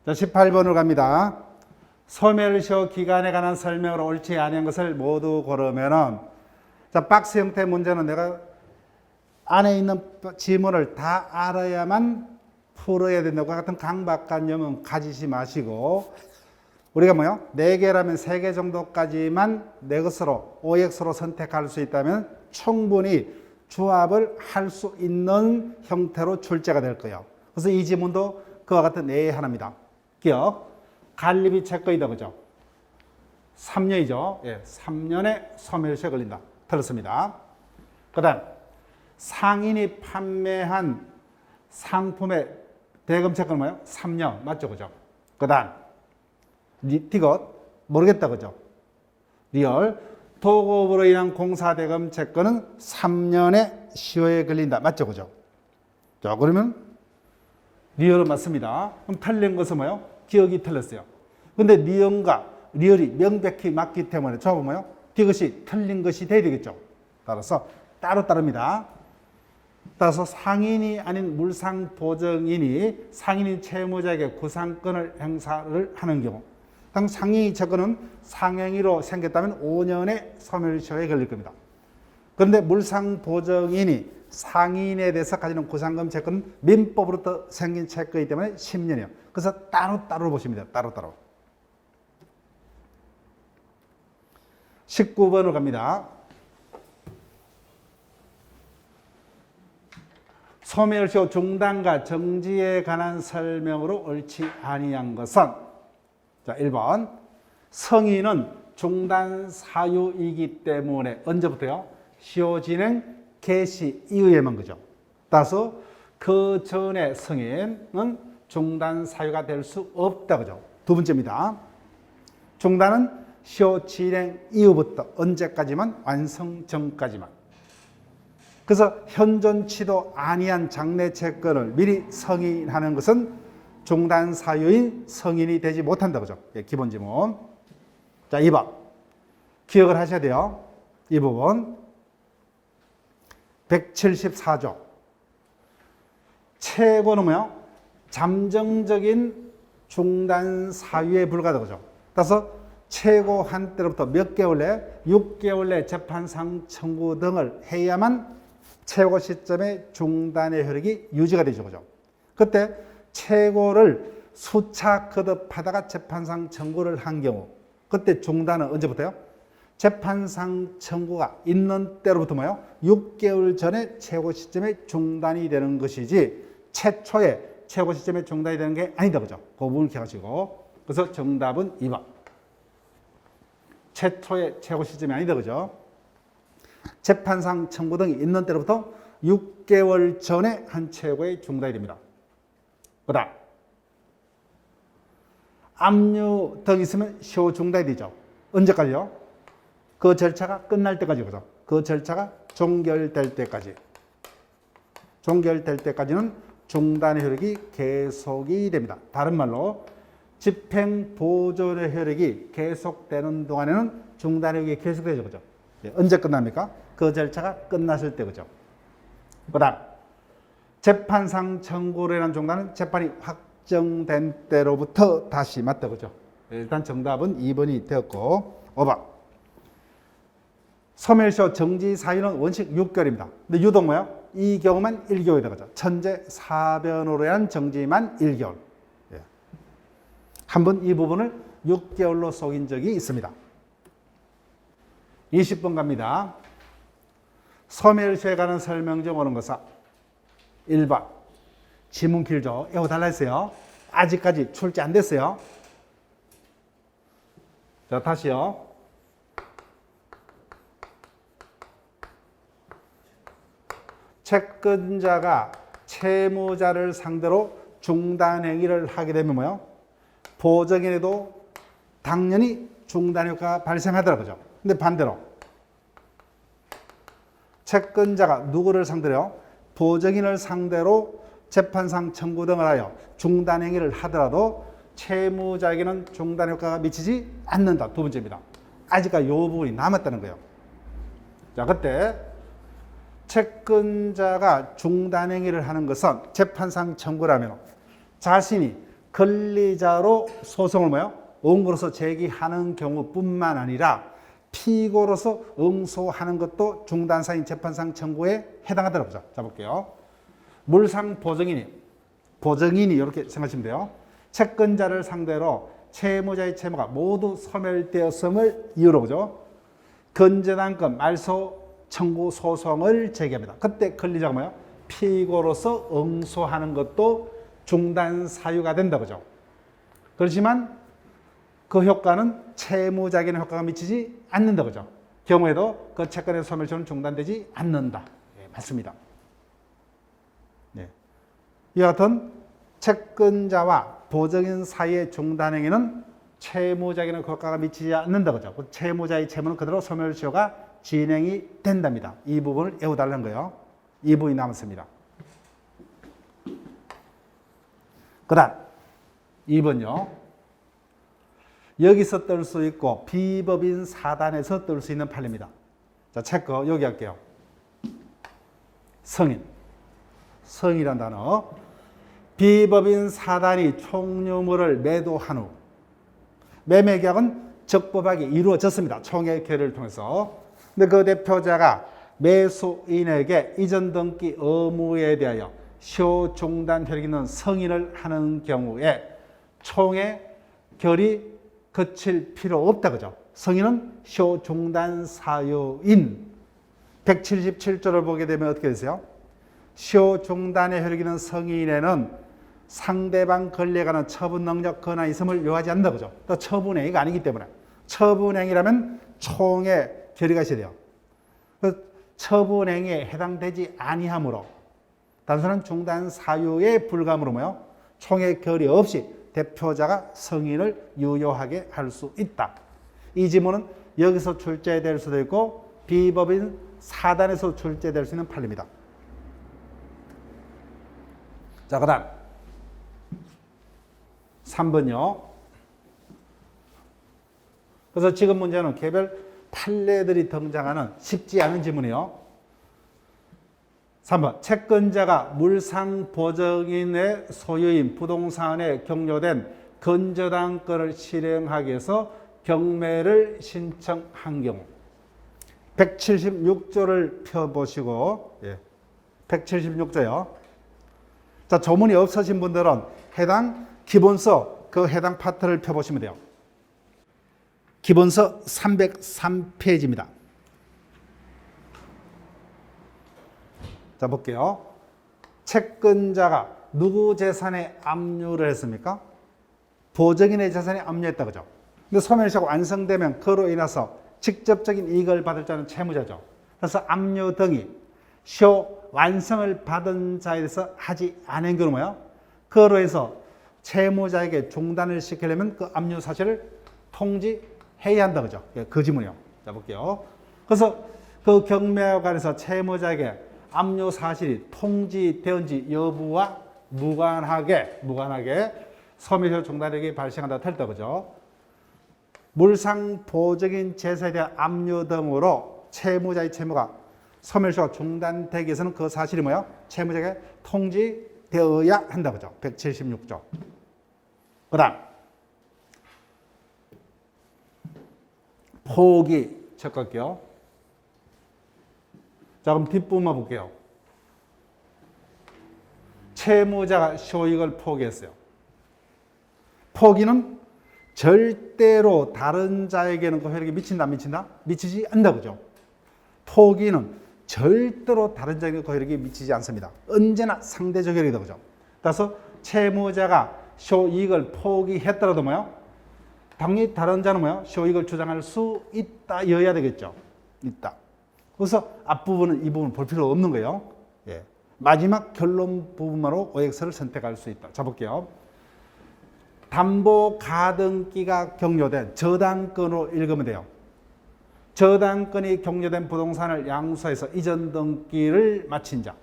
자, 18번으로 갑니다. 소멸시효 기간에 관한 설명으로 옳지 아니한 것을 모두 고르면은, 자, 박스 형태 문제는 내가 안에 있는 지문을 다 알아야만 풀어야 된다고 같은 강박관념은 가지시 마시고, 우리가 뭐요? 4개라면 3개 정도까지만 내 것으로 OX로 선택할 수 있다면 충분히 조합을 할 수 있는 형태로 출제가 될 거예요. 그래서 이 지문도 그와 같은 예 하나입니다. 기억, 관리비 채권이다, 그죠? 3년이죠. 예, 3년에 소멸시효 걸린다. 틀렸습니다. 그 다음, 상인이 판매한 상품의 대금 채권은 뭐예요? 3년. 맞죠, 그죠? 그 다음, 티것, 모르겠다, 그죠? 리얼, 도급으로 인한 공사대금 채권은 3년의 시효에 걸린다. 맞죠, 그죠? 자, 그러면 리얼은 맞습니다. 그럼 틀린 것은 뭐예요? 기억이 틀렸어요. 근데 리얼이 명백히 맞기 때문에 저거 뭐예요? 이것이 틀린 것이 돼야 되겠죠. 따라서 따로 따릅니다. 따라서 상인이 아닌 물상보증인이 상인인 채무자에게 구상권을 행사를 하는 경우, 당 상인이 채권은 상행위로 생겼다면 5년의 소멸시효에 걸릴 겁니다. 그런데 물상보증인이 상인에 대해서 가지는 구상금 채권은 민법으로부터 생긴 채권이기 때문에 10년이에요. 그래서 따로따로 보십니다. 따로따로. 19번으로 갑니다. 소멸시효 중단과 정지에 관한 설명으로 옳지 아니한 것은, 자, 1번, 성인은 중단 사유이기 때문에 언제부터요? 시효 진행 개시 이후에만, 그죠? 따라서 그 전에 승인은 중단 사유가 될 수 없다, 그죠? 두 번째입니다. 중단은 시효 진행 이후부터 언제까지만? 완성 전까지만. 그래서 현존치도 아니한 장래 채권을 미리 승인하는 것은 중단 사유인 승인이 되지 못한다, 그죠? 예, 기본 지문. 자, 2번. 기억을 하셔야 돼요. 이 부분. 174조. 최고는 뭐요? 잠정적인 중단 사유에 불과하다, 그죠? 따라서 최고 한때로부터 몇 개월 내, 6개월 내 재판상 청구 등을 해야만 최고 시점에 중단의 효력이 유지가 되죠, 그죠? 그때 최고를 수차 거듭하다가 재판상 청구를 한 경우, 그때 중단은 언제부터요? 재판상 청구가 있는 때로부터 뭐요? 6개월 전에 최고 시점에 중단이 되는 것이지 최초에 최고 시점에 중단이 되는 게 아니다, 그죠? 그 부분을 기억하시고. 그래서 정답은 2번. 최초의 최고 시점이 아니다, 그죠? 재판상 청구 등이 있는 때로부터 6개월 전에 한 최고의 중단이 됩니다. 그 다음, 압류 등 있으면 시효 중단이 되죠. 언제까지요? 그 절차가 끝날 때까지, 그죠? 그 절차가 종결될 때까지. 종결될 때까지는 중단의 효력이 계속이 됩니다. 다른 말로 집행 보존의 효력이 계속되는 동안에는 중단의 효력이 계속되죠, 그죠? 예, 언제 끝납니까? 그 절차가 끝났을 때, 그죠? 그 다음, 재판상 청구로 인한 중단은 재판이 확정된 때로부터 다시 맞다, 그죠? 일단 정답은 2번이 되었고, 5번. 소멸시효 정지 사유는 원칙 6개월입니다. 근데 유독 뭐요? 이 경우만 1개월이다, 그죠? 천재 사변으로 인한 정지만 1개월. 예. 한번 이 부분을 6개월로 속인 적이 있습니다. 20번 갑니다. 소멸시효에 관한 설명 중 옳은 것은 1번. 지문 길죠? 이거 달라 했어요. 아직까지 출제 안 됐어요. 자, 다시요. 채권자가 채무자를 상대로 중단 행위를 하게 되면 뭐요? 보증인에도 당연히 중단 효과가 발생하더라고요. 근데 반대로 채권자가 누구를 상대로요? 보증인을 상대로 재판상 청구 등을 하여 중단 행위를 하더라도 채무자에게는 중단 효과가 미치지 않는다. 두 번째입니다. 아직까지 이 부분이 남았다는 거예요. 자, 그때 채권자가 중단 행위를 하는 것은 재판상 청구라면 자신이 권리자로 소송을 뭐요? 원고로서 제기하는 경우뿐만 아니라 피고로서 응소하는 것도 중단사인 재판상 청구에 해당하더라고요. 자, 볼게요. 물상 보증인이 이렇게 생각하시면 돼요. 채권자를 상대로 채무자의 채무가 모두 소멸되었음을 이유로 그죠? 건전한건 말소 청구 소송을 제기합니다. 그때 권리자가 뭐예요? 피고로서 응소하는 것도 중단 사유가 된다 그죠? 그렇지만 그 효과는 채무자에게는 효과가 미치지 않는다 그죠? 경우에도 그 채권의 소멸처는 중단되지 않는다. 네, 맞습니다. 네. 이와 같은 채권자와 보증인 사이의 중단행위는 채무자에게는 효과가 미치지 않는다 그죠? 채무자의 채무는 그대로 소멸시효가 진행이 된답니다. 이 부분을 외워달라는 거예요. 이 부분이 남았습니다. 그 다음 2번요. 여기서 뜰 수 있고 비법인 사단에서 뜰 수 있는 판례입니다. 자, 체크 여기 할게요. 성이란 단어. 비법인 사단이 총유물을 매도한 후 매매 계약은 적법하게 이루어졌습니다. 총회 결의를 통해서. 근데 그 대표자가 매수인에게 이전 등기 의무에 대하여 시효 중단 효력 있는 승인을 하는 경우에 총회 결의 거칠 필요 없다 그죠? 승인은 시효 중단 사유인 177조를 보게 되면 어떻게 되세요? 시효 중단의 효력 있는 승인에는 상대방 권리에 관한 처분 능력 권한이 있음을 요하지 않는다 그죠? 또 처분행위가 아니기 때문에 처분행위라면 총회 결의가 있어야 돼요. 그 처분행위에 해당되지 아니하므로 단순한 중단 사유에 불과하므로 뭐요? 총회 결의 없이 대표자가 승인을 유효하게 할 수 있다. 이 지문은 여기서 출제될 수도 있고 비법인 사단에서 출제될 수 있는 판례입니다. 자, 그 다음 3번요. 그래서 지금 문제는 개별 판례들이 등장하는 쉽지 않은 지문이에요. 3번 채권자가 물상보증인의 소유인 부동산에 경료된 건저당권을 실행하기 위해서 경매를 신청한 경우 176조를 펴보시고 176조요. 자, 조문이 없으신 분들은 해당 기본서 그 해당 파트를 펴보시면 돼요. 기본서 303페이지입니다. 자, 볼게요. 채권자가 누구 재산에 압류를 했습니까? 보증인의 재산에 압류했다 그죠? 근데 소멸시효가 완성되면 그로 인해서 직접적인 이익을 받을 자는 채무자죠. 그래서 압류 등이 시효 완성을 받은 자에 대해서 하지 않은 경우 뭐예요? 그로 해서 채무자에게 중단을 시키려면 그 압류 사실을 통지해야 한다 그죠? 그 지문이요. 자, 볼게요. 그래서 그 경매와 관해서 채무자에게 압류 사실이 통지되었는지 여부와 무관하게 소멸시효 중단력이 발생한다 틀다 그죠? 물상 보증인 재산에 대한 압류 등으로 채무자의 채무가 소멸시효가 중단되기 위해서는 그 사실이 뭐예요? 채무자에게 통지되어야 한다 그죠? 176조. 그 다음 포기 체크할게요. 자, 그럼 뒷부분만 볼게요. 채무자가 소유익을 포기했어요. 포기는 절대로 다른 자에게는 그 효력이 미친다 안 미친다? 미치지 않는다 그죠? 포기는 절대로 다른 자에게 그 효력이 미치지 않습니다. 언제나 상대적 효력이다 그죠? 따라서 채무자가 소유익을 포기했더라도 뭐요? 당연히 다른 자는 뭐요? 소유익을 주장할 수 있다 여야 되겠죠? 있다. 그래서 앞부분은 이 부분 볼 필요 없는 거예요. 예. 마지막 결론 부분만으로 OX를 선택할 수 있다. 자, 볼게요. 담보 가등기가 경료된 저당권으로 읽으면 돼요. 저당권이 경료된 부동산을 양수해서 이전 등기를 마친 자.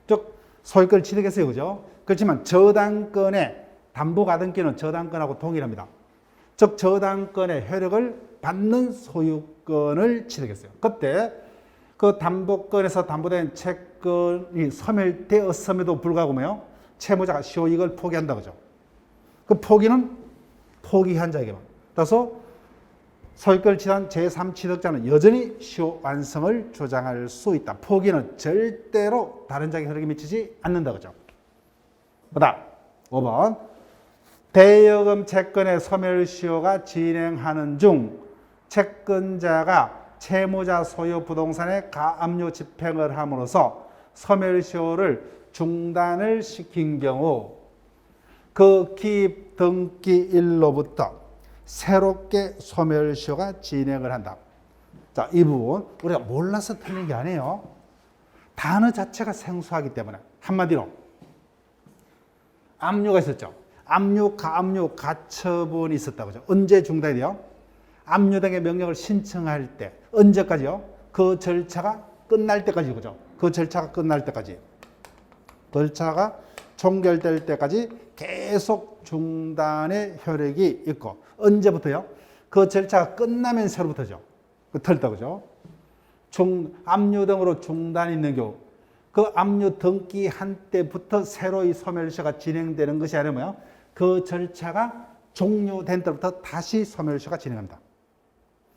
즉, 소유권을 취득했어요. 그죠? 그렇지만 저당권의 담보 가등기는 저당권하고 동일합니다. 즉, 저당권의 효력을 받는 소유권을 취득했어요. 그때 그 담보권에서 담보된 채권이 소멸되었음에도 불구하고 뭐요? 채무자가 시효이익을 포기한다 그죠. 그 포기는 포기한 자에게만. 따라서 소유권을 취득한 제3취득자는 여전히 시효 완성을 주장할 수 있다. 포기는 절대로 다른 자에게 흐르게 미치지 않는다 그죠. 그다음 5번 대여금 채권의 소멸시효가 진행하는 중 채권자가 채무자 소유 부동산의 가압류 집행을 함으로써 소멸시효를 중단을 시킨 경우 그 기입 등기일로부터 새롭게 소멸시효가 진행을 한다. 자, 이 부분 우리가 몰라서 틀린 게 아니에요. 단어 자체가 생소하기 때문에. 한마디로 압류가 있었죠. 압류, 가압류, 가처분이 있었다고 하죠. 언제 중단이 돼요? 압류 등의 명령을 신청할 때. 언제까지요? 그 절차가 끝날 때까지 그죠. 그 절차가 끝날 때까지. 절차가 종결될 때까지 계속 중단의 효력이 있고 언제부터요? 그 절차가 끝나면 새로부터죠. 틀다 그죠? 압류 등으로 중단이 있는 경우 그 압류 등기한 때부터 새로이 소멸시효가 진행되는 것이 아니면 그 절차가 종료된 때부터 다시 소멸시효가 진행합니다.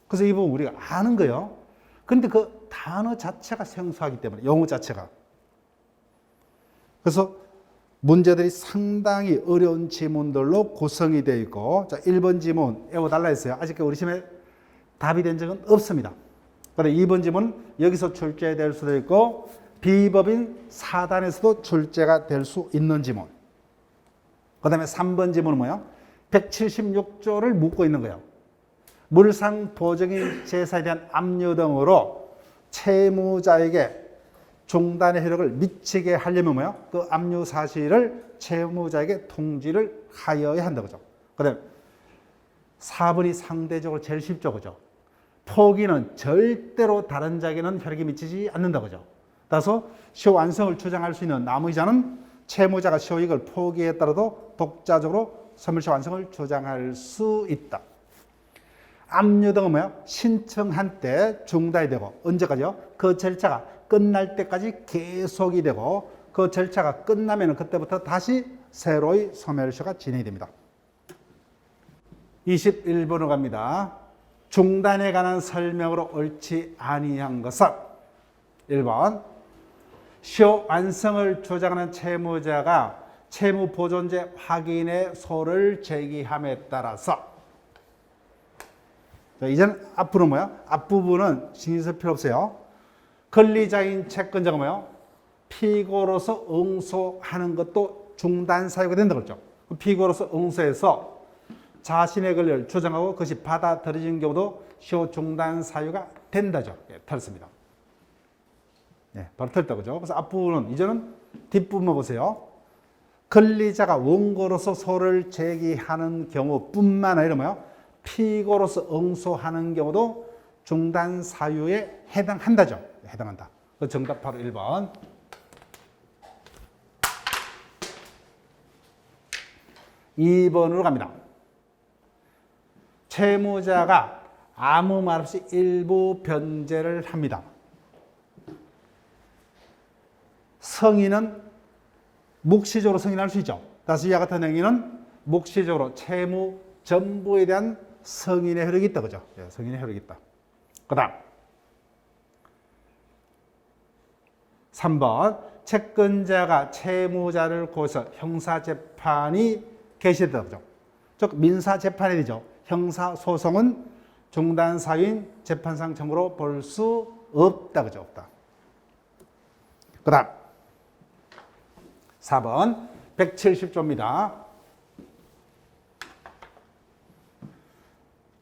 그래서 이 부분 우리가 아는 거예요. 그런데 그 단어 자체가 생소하기 때문에 용어 자체가. 그래서 문제들이 상당히 어려운 지문들로 구성이 되어 있고 자 1번 지문 외워달라 했어요. 아직까지 우리 시험에 답이 된 적은 없습니다. 그런데 2번 지문 여기서 출제될 수도 있고 비법인 사단에서도 출제가 될 수 있는 지문. 그 다음에 3번 지문은 뭐예요? 176조를 묻고 있는 거예요. 물상 보증인 재산에 대한 압류 등으로 채무자에게 중단의 효력을 미치게 하려면 뭐예요? 그 압류 사실을 채무자에게 통지를 하여야 한다 그죠. 그다음에 4번이 상대적으로 제일 쉽죠 그죠. 포기는 절대로 다른 자에게는 효력이 미치지 않는다 그죠. 따라서 시효 완성을 주장할 수 있는 나무이자는 채무자가 시효이익을 포기했더라도 독자적으로 소멸시효 완성을 주장할 수 있다. 압류 등은 뭐예요? 신청한 때 중단이 되고 언제까지요? 그 절차가 끝날 때까지 계속이 되고 그 절차가 끝나면 그때부터 다시 새로이 소멸시효가 진행이 됩니다. 21번으로 갑니다. 중단에 관한 설명으로 옳지 아니한 것은 1번 시효 완성을 주장하는 채무자가 채무보존제 확인의 소를 제기함에 따라서 자, 이제는 앞부분은 뭐야? 앞부분은 신경 쓸 필요 없어요. 권리자인 채권자가 뭐예요? 피고로서 응소하는 것도 중단 사유가 된다 그랬죠. 피고로서 응소해서 자신의 권리를 주장하고 그것이 받아들여진 경우도 시효 중단 사유가 된다죠. 예, 틀렸습니다. 예, 바로 틀렸다 그죠. 그래서 앞부분은 이제는 뒷부분만 보세요. 권리자가 원고로서 소를 제기하는 경우뿐만 아니라 뭐예요? 피고로서 응소하는 경우도 중단 사유에 해당한다죠. 해당한다. 그 정답 바로 1번. 2번으로 갑니다. 채무자가 아무 말 없이 일부 변제를 합니다. 성인은 묵시적으로 승인할 수 있죠. 따라서 이와 같은 행위는 묵시적으로 채무 전부에 대한 승인의 효력이 있다. 그죠? 예, 승인의 효력이 있다. 그 다음 3번 채권자가 채무자를 고소 형사재판이 개시됐다. 그죠? 즉 민사재판이 되죠. 형사소송은 중단 사유인 재판상 청구로 볼 수 없다. 그죠? 없다. 그 다음 4번 170조입니다.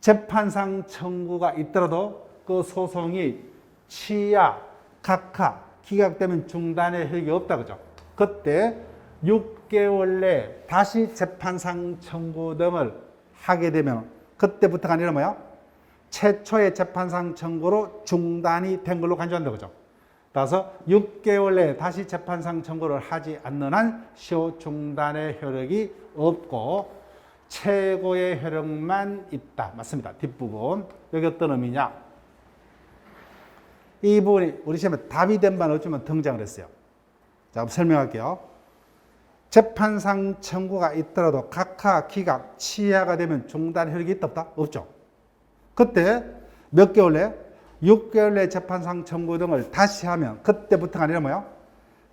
재판상 청구가 있더라도 그 소송이 취하, 각하, 기각되면 중단의 효력이 없다. 그죠? 그때 6개월 내에 다시 재판상 청구 등을 하게 되면 그때부터가 아니라 뭐야? 최초의 재판상 청구로 중단이 된 걸로 간주한다. 그죠? 따라서 6개월 내에 다시 재판상 청구를 하지 않는 한 시효 중단의 효력이 없고 최고의 효력만 있다. 맞습니다. 뒷부분. 여기 어떤 의미냐? 이 부분이 우리 시험에 답이 된 바는 어쩌면 등장을 했어요. 자, 설명할게요. 재판상 청구가 있더라도 각하, 기각, 취하가 되면 중단 효력이 있다 없다? 없죠. 그때 몇 개월 내? 6개월 내 재판상 청구 등을 다시 하면 그때부터가 아니라 뭐요?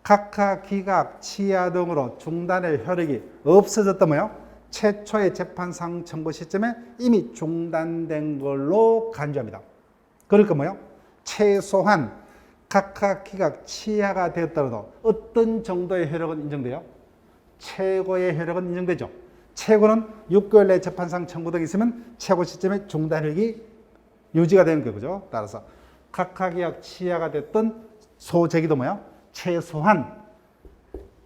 각하, 기각, 취하 등으로 중단의 효력이 없어졌다 뭐요? 최초의 재판상 청구 시점에 이미 중단된 걸로 간주합니다. 그러니까 뭐요? 최소한 각하, 기각, 취하가 되었더라도 어떤 정도의 효력은 인정돼요? 최고의 효력은 인정되죠. 최고는 6개월 내 재판상 청구 등이 있으면 최고 시점에 중단 효력이 유지가 되는 거죠. 따라서 각하, 기각, 취하가 됐던 소재기도 뭐야? 최소한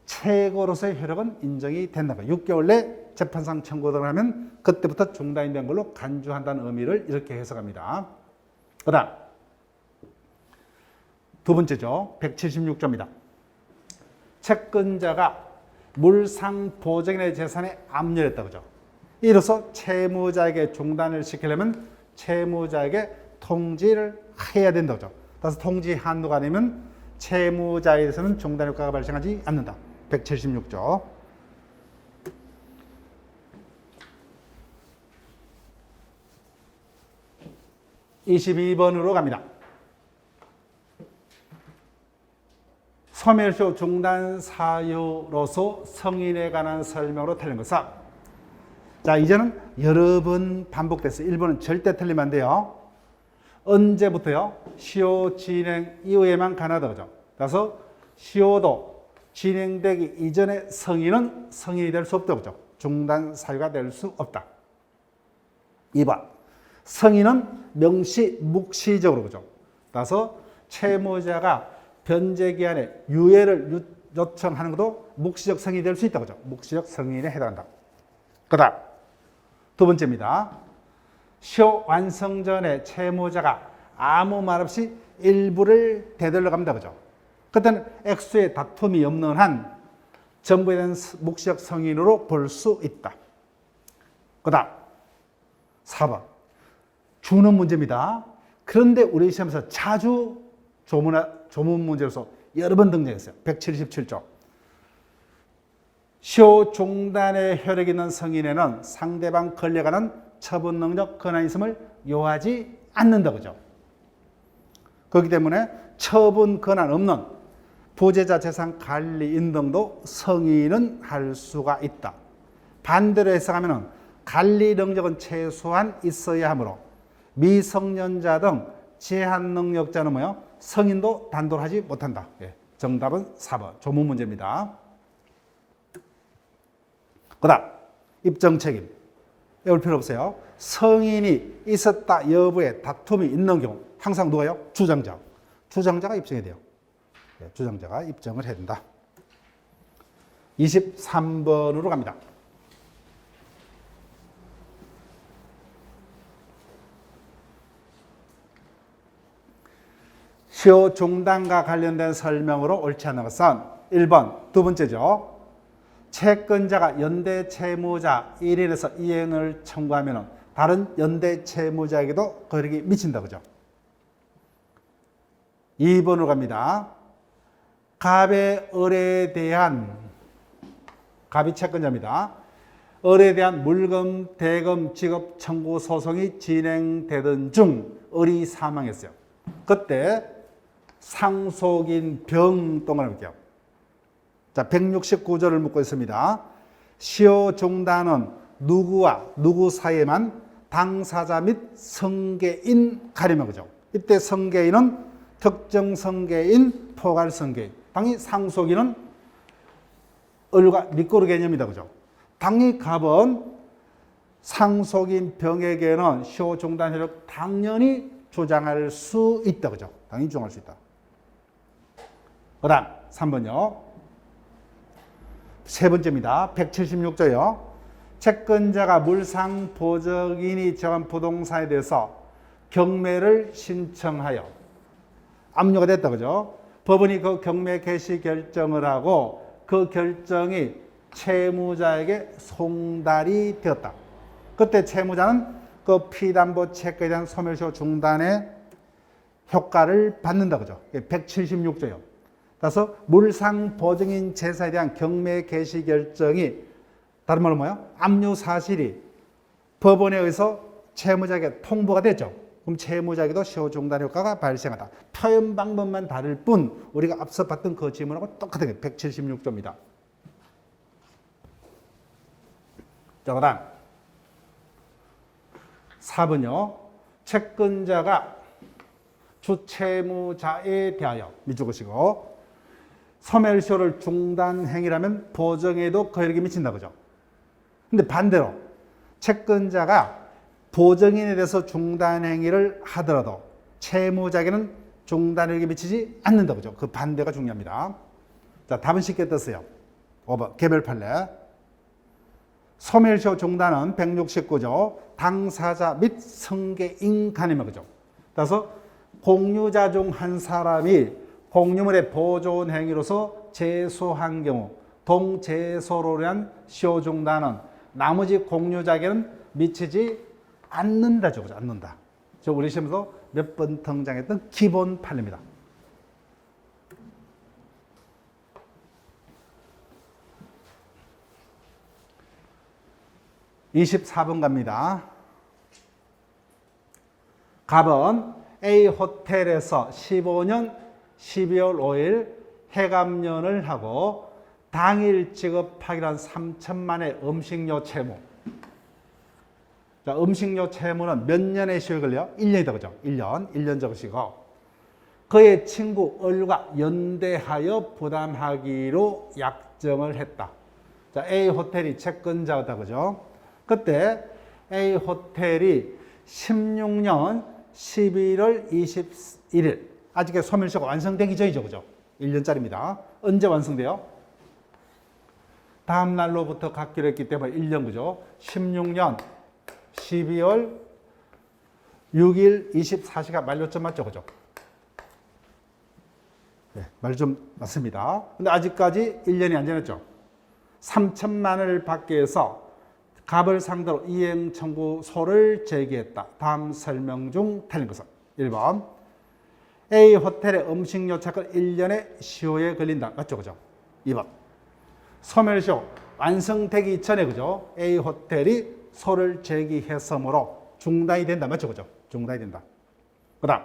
최고로서의 효력은 인정이 된다. 6개월 내 재판상 청구 등을 하면 그때부터 중단이 된 걸로 간주한다는 의미를 이렇게 해석합니다. 그 다음 두 번째죠. 176조입니다. 채권자가 물상 보증인의 재산에 압류했다. 그죠? 이로써 채무자에게 중단을 시키려면 채무자에게 통지를 해야 된다. 그죠? 따라서 통지 한도가 아니면 채무자에 대해서는 중단 효과가 발생하지 않는다. 176조. 22번으로 갑니다. 소멸시효 중단 사유로서 성인에 관한 설명으로 틀린 것은, 자, 이제는 여러 번 반복됐어요. 1번은 절대 틀리면 안 돼요. 언제부터요? 시효 진행 이후에만 가능하다. 그죠? 그래서 시효도 진행되기 이전에 성인은 성인이 될 수 없다. 그죠? 중단 사유가 될 수 없다. 2번. 성인은 명시, 묵시적으로. 그죠? 따라서 채무자가 변제기한에 유예를 요청하는 것도 묵시적 성인이 될 수 있다. 그죠? 묵시적 성인에 해당한다. 그 다음 두 번째입니다. 시효 완성 전에 채무자가 아무 말 없이 일부를 되돌려 갑니다. 그죠? 그때는 액수의 다툼이 없는 한 전부에 대한 묵시적 성인으로 볼 수 있다. 그 다음 4번 주는 문제입니다. 그런데 우리 시험에서 자주 조문 문제로서 여러 번 등장했어요. 177조. 시효 중단의 효력이 있는 성인에는 상대방 권리에 관한 처분 능력 권한이 있음을 요하지 않는다. 그죠? 그렇기 때문에 처분 권한 없는 부재자 재산 관리인 등도 성인은 할 수가 있다. 반대로 해석하면 관리 능력은 최소한 있어야 하므로 미성년자 등 제한 능력자는 뭐요? 성인도 단도로 하지 못한다. 예, 정답은 4번 조문 문제입니다. 그 다음 입증 책임 외울 필요 없어요. 성인이 있었다 여부에 다툼이 있는 경우 항상 누가요? 주장자. 주장자가 입증해야 돼요. 예, 주장자가 입증을 해야 된다. 23번으로 갑니다. 시효 중단과 관련된 설명으로 옳지 않은 것은 1번 두 번째죠. 채권자가 연대 채무자 1인에서 이행을 청구하면 다른 연대 채무자에게도 효력이 미친다. 그죠? 2번으로 갑니다. 갑의 을에 대한, 갑이 채권자입니다. 을에 대한 물금, 대금, 지급 청구 소송이 진행되던 중 을이 사망했어요. 그때 상속인 병 동안을 볼게요. 자, 169조를 묻고 있습니다. 시효 중단은 누구와 누구 사이에만 당사자 및 성계인 가리면 그죠? 이때 성계인은 특정 성계인, 포괄 성계인. 당연히 상속인은 을과 밑거루 개념이다. 그죠? 당연히 갑은 상속인 병에게는 시효 중단 효력 당연히 주장할 수 있다. 그죠? 당연히 주장할 수 있다. 그 다음 3번요. 세 번째입니다. 176조요. 채권자가 물상 보증인이 정한 부동산에 대해서 경매를 신청하여 압류가 됐다. 그죠? 법원이 그 경매 개시 결정을 하고 그 결정이 채무자에게 송달이 되었다. 그때 채무자는 그 피담보 채권에 대한 소멸시효 중단의 효과를 받는다. 그죠? 176조요. 따라서 물상 보증인 재산에 대한 경매 개시 결정이 다른 말로 뭐예요? 압류 사실이 법원에 의해서 채무자에게 통보가 됐죠. 그럼 채무자에게도 시효 중단 효과가 발생하다. 표현 방법만 다를 뿐 우리가 앞서 봤던 그 지문하고 똑같은 게 176조입니다. 자, 그다음 4번요. 채권자가 주채무자에 대하여 밑줄 그시고 소멸시효를 중단 행위라면 보증에도 거액이 미친다 그죠? 근데 반대로 채권자가 보증인에 대해서 중단 행위를 하더라도 채무자에게는 중단액이 미치지 않는다 그죠? 그 반대가 중요합니다. 자, 답은 쉽게 떴어요. 5번 개별 판례. 소멸시효 중단은 169조 당사자 및 승계인 간이면 그죠? 따라서 공유자 중 한 사람이 공유물의 보존 행위로서 제소한 경우 동제소로 인한 시효 중단은 나머지 공유자에게는 미치지 않는다죠. 그죠? 않는다. 저 우리 시험에서 몇 번 등장했던 기본 판례입니다. (24번) 갑니다. 갑은 A호텔에서 15년 12월 5일 해감년을 하고 당일 지급하기로 한 3천만의 음식료 채무. 자, 음식료 채무는 몇 년의 시효에 걸려요? 1년이다. 그죠? 1년 적으시고 그의 친구 을과 연대하여 부담하기로 약정을 했다. 자, A호텔이 채권자다. 그죠? 그때 A호텔이 16년 11월 21일 아직 소멸시효가 완성되기 전이죠. 그죠? 1년짜리입니다. 언제 완성돼요? 다음 날로부터 갖기로 했기 때문에 1년 그죠? 16년 12월 6일 24시가 만료점 맞죠? 그죠? 네, 만료점 맞습니다. 근데 아직까지 1년이 안 지났죠? 3천만 원을 받기 위해서 갑을 상대로 이행 청구소를 제기했다. 다음 설명 중 틀린 것은 1번 A호텔의 음식료 채권 1년의 시효에 걸린다. 맞죠? 그죠? 2번 소멸시효 완성되기 전에 그죠? A호텔이 소를 제기했으므로 중단이 된다. 맞죠? 그죠? 중단이 된다. 그 다음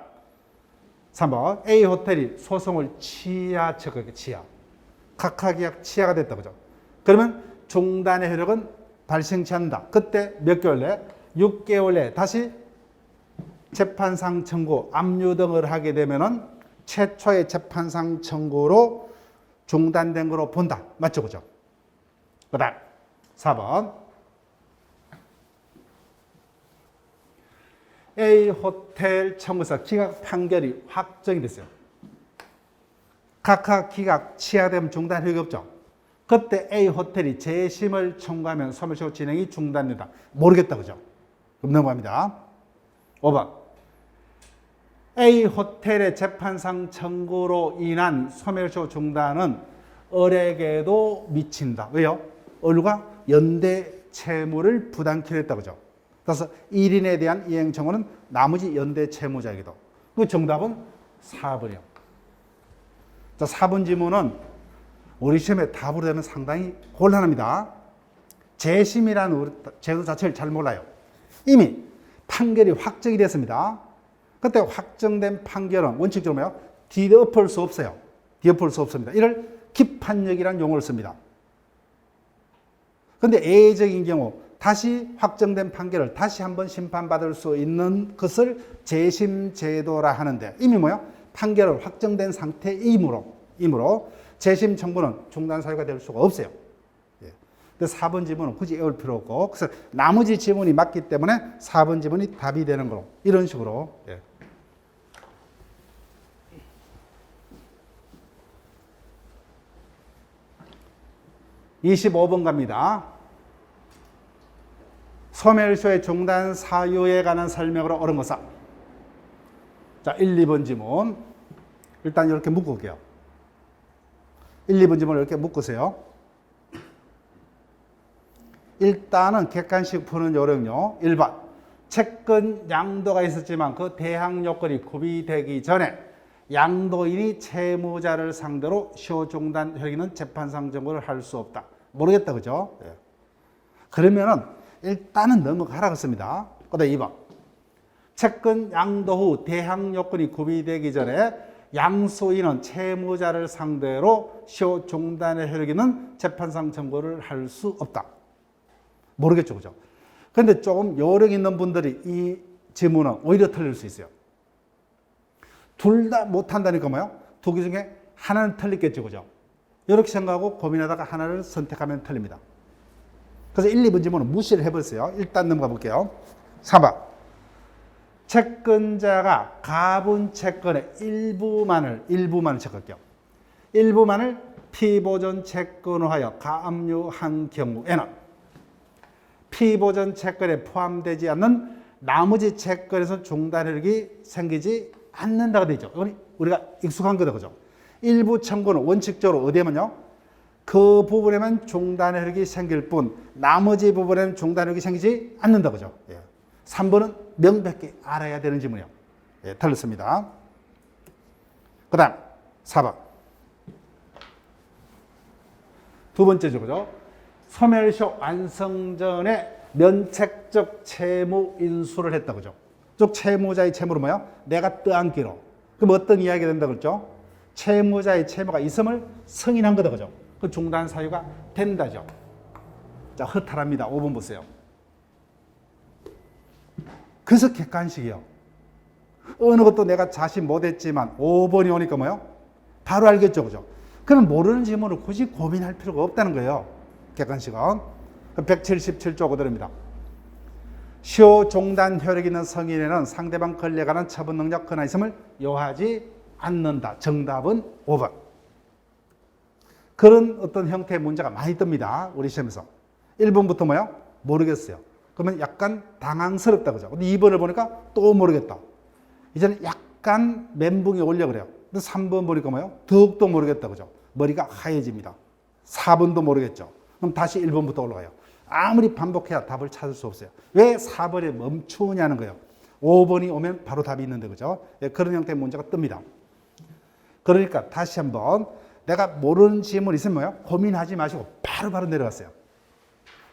3번 A호텔이 소송을 취하처하게 취하 각하계약 취하가 됐다. 그죠? 그러면 중단의 효력은 발생치 않는다. 그때 몇 개월 내? 6개월 내 다시 재판상 청구, 압류 등을 하게 되면은 최초의 재판상 청구로 중단된 거로 본다. 맞죠? 그죠? 그 다음 4번 A호텔 청구서 기각 판결이 확정이 됐어요. 각하 기각 취하되면 중단 효력이 없죠. 그때 A호텔이 재심을 청구하면 소멸시효 진행이 중단된다. 모르겠다. 그죠? 그럼 넘어갑니다. 5번 A호텔의 재판상 청구로 인한 소멸시효 중단은 을에게도 미친다. 왜요? 을과 연대 채무를 부담키로 했다. 그죠? 그래서 1인에 대한 이행 청구는 나머지 연대 채무자에게도. 그 정답은 4번이요. 자, 4번 지문은 우리 시험에 답으로 되면 상당히 곤란합니다. 재심이라는 제도 자체를 잘 몰라요. 이미 판결이 확정이 됐습니다. 그때 확정된 판결은 원칙적으로 뭐예요? 뒤엎을 수 없어요. 뒤엎을 수 없습니다. 이를 기판력이라는 용어를 씁니다. 그런데 예외적인 경우 다시 확정된 판결을 다시 한번 심판받을 수 있는 것을 재심 제도라 하는데 이미 뭐예요? 판결을 확정된 상태이므로 재심 청구는 중단 사유가 될 수가 없어요. 예. 근데 4번 지문은 굳이 외울 필요 없고 그래서 나머지 지문이 맞기 때문에 4번 지문이 답이 되는 거로 이런 식으로. 예. (25번) 갑니다. 소멸시효의 중단 사유에 관한 설명으로 옳은 것은 자 1, 2번 지문 일단 이렇게 묶을게요. 1, 2번 지문을 이렇게 묶으세요. 일단은 객관식 푸는 요령요. 1번 채권 양도가 있었지만 그 대항 요건이 구비되기 전에 양도인이 채무자를 상대로 시효종단 혈기는 재판상 청구를 할 수 없다. 모르겠다, 그죠? 예. 그러면은 일단은 넘어가라 그랬습니다. 그다음 2번. 채권 양도 후 대항 요건이 구비되기 전에 양소인은 채무자를 상대로 시효 종단의 혈기는 재판상 청구를 할 수 없다. 모르겠죠, 그죠? 근데 조금 요령 있는 분들이 이 지문은 오히려 틀릴 수 있어요. 둘 다 못한다니까 뭐요? 두 개 중에 하나는 틀리겠죠, 그죠? 이렇게 생각하고 고민하다가 하나를 선택하면 틀립니다. 그래서 1, 2번 지문은 무시를 해버렸어요. 일단 넘어가 볼게요. 3번. 채권자가 가분 채권의 일부만을 체크할게요. 일부만을 피보전 채권화하여 가압류한 경우에는 피보전 채권에 포함되지 않는 나머지 채권에서 중단혈기 생기지 않는다가 되죠. 우리가 익숙한 거다, 그죠? 일부 청구는 원칙적으로 어디에만요? 그 부분에만 중단혈기 생길 뿐 나머지 부분에는 중단혈기 생기지 않는다, 그죠? 예. 3번은 명백히 알아야 되는 지문이에요. 예, 틀렸습니다. 그 다음 4번. 두 번째죠, 그죠? 소멸시효 완성 전에 면책적 채무 인수를 했다, 그죠? 즉 채무자의 채무로 뭐야? 내가 떠안기로. 그럼 어떤 이야기가 된다 그랬죠? 채무자의 채무가 있음을 승인한 거다, 그죠? 그 중단 사유가 된다죠. 자, 허탈합니다. 5번 보세요. 그래서 객관식이요. 어느 것도 내가 자신 못했지만 5번이 오니까 뭐요? 바로 알겠죠, 그죠? 그럼 모르는 지문을 굳이 고민할 필요가 없다는 거예요. 객관식은 177조 그대로입니다. 시효 종단 효력 있는 성인에는 상대방 권리에 관한 처분 능력 권한 있음을 요하지 않는다. 정답은 5번. 그런 어떤 형태의 문제가 많이 뜹니다. 우리 시험에서. 1번부터 뭐요? 모르겠어요. 그러면 약간 당황스럽다, 그죠? 근데 2번을 보니까 또 모르겠다. 이제는 약간 멘붕이 올려 그래요. 근데 3번 보니까 뭐요? 더욱더 모르겠다, 그죠? 머리가 하얘집니다. 4번도 모르겠죠. 그럼 다시 1번부터 올라가요. 아무리 반복해야 답을 찾을 수 없어요. 왜 4번에 멈추냐는 거예요. 5번이 오면 바로 답이 있는데, 그죠? 예, 그런 형태의 문제가 뜹니다. 그러니까 다시 한번 내가 모르는 질문 있으면 뭐요? 고민하지 마시고 바로 내려갔어요.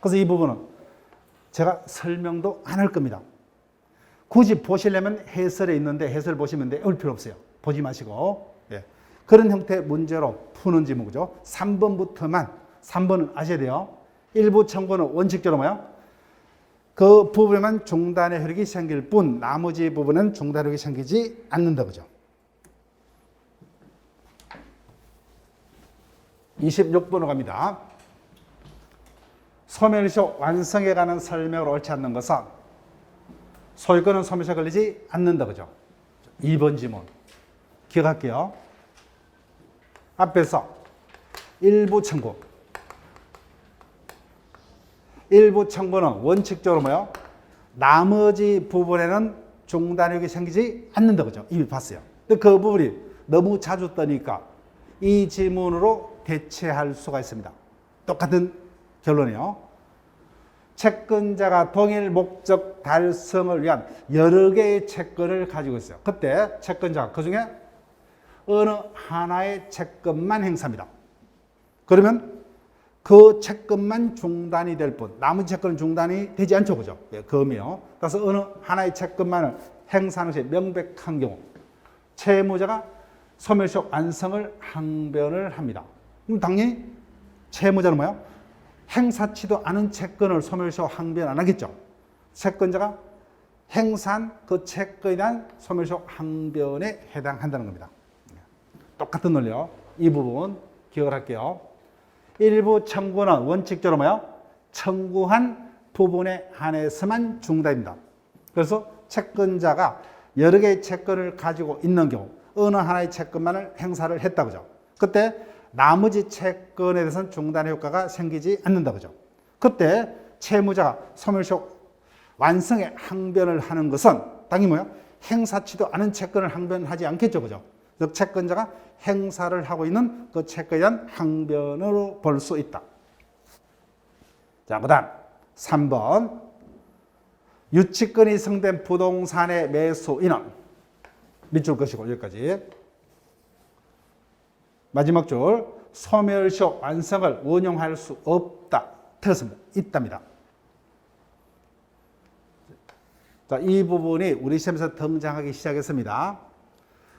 그래서 이 부분은 제가 설명도 안 할 겁니다. 굳이 보시려면 해설에 있는데 해설 보시면 돼. 올 필요 없어요. 보지 마시고. 예. 그런 형태의 문제로 푸는 지문이죠. 3번부터만, 3번은 아셔야 돼요. 일부 청구는 원칙적으로 뭐요? 그 부분에만 중단의 효력이 생길 뿐 나머지 부분은 중단 효력이 생기지 않는다, 그죠? 26번으로 갑니다. 소멸시효 완성에 관한 설명을 옳지 않는 것은 소유권은 소멸시효에 걸리지 않는다, 그죠? 2번 지문 기억할게요. 앞에서 일부 청구는 원칙적으로 뭐요? 나머지 부분에는 중단효력이 생기지 않는다, 그죠? 이미 봤어요. 근데 그 부분이 너무 자주 뜨니까 이 지문으로 대체할 수가 있습니다. 똑같은 결론이요. 채권자가 동일 목적 달성을 위한 여러 개의 채권을 가지고 있어요. 그때 채권자가 그 중에 어느 하나의 채권만 행사합니다. 그러면 그 채권만 중단이 될 뿐 나머지 채권은 중단이 되지 않죠, 그죠? 예, 금이요. 그래서 어느 하나의 채권만을 행사하는 것이 명백한 경우 채무자가 소멸시효 완성을 항변을 합니다. 그럼 당연히 채무자는 뭐예요? 행사치도 않은 채권을 소멸시효 항변 안 하겠죠. 채권자가 행사한 그 채권에 대한 소멸시효 항변에 해당한다는 겁니다. 똑같은 논리요. 이 부분 기억을 할게요. 일부 청구는 원칙적으로 뭐예요? 청구한 부분에 한해서만 중단입니다. 그래서 채권자가 여러 개의 채권을 가지고 있는 경우 어느 하나의 채권만을 행사를 했다, 그죠? 그때 나머지 채권에 대해서는 중단 효과가 생기지 않는다, 그죠? 그때 채무자가 소멸시효 완성의 항변을 하는 것은 당연히 뭐예요? 행사치도 않은 채권을 항변하지 않겠죠, 그죠? 즉 채권자가 행사를 하고 있는 그 채권에 대한 항변으로 볼 수 있다. 자, 그 다음 3번 유치권이 승된 부동산의 매수인은 밑줄 것이고 여기까지 마지막 줄 소멸시효 완성을 원용할 수 없다. 틀렸습니다. 있답니다. 자, 이 부분이 우리 시험에서 등장하기 시작했습니다.